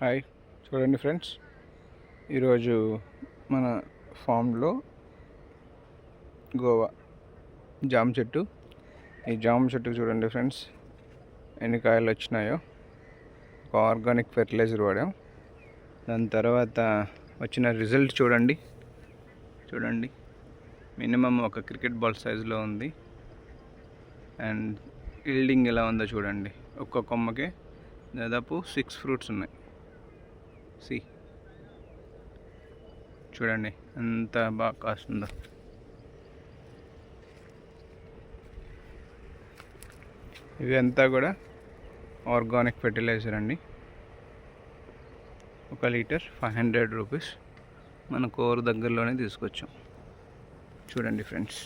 Hi, చూడండి friends, ఈరోజు మన ఫామ్లో గోవా జామ చెట్టు. ఈ జామ చెట్టుకు చూడండి ఫ్రెండ్స్ ఎన్ని కాయలు వచ్చినాయో. ఒక ఆర్గానిక్ ఫెర్టిలైజర్ వాడాం. దాని తర్వాత వచ్చిన రిజల్ట్ చూడండి మినిమం ఒక క్రికెట్ బాల్ సైజులో ఉంది. అండ్ ఈల్డింగ్ ఎలా ఉందో చూడండి. ఒక్క కొమ్మకే దాదాపు 6 ఫ్రూట్స్ ఉన్నాయి. చూడండి ఎంత బాగా కాస్తుందో. ఇవి అంతా కూడా ఆర్గానిక్ ఫెర్టిలైజర్ అండి. 1 లీటర్ 500 రూపీస్. మన కోర్ దగ్గరలోనే తీసుకొచ్చాం. చూడండి ఫ్రెండ్స్.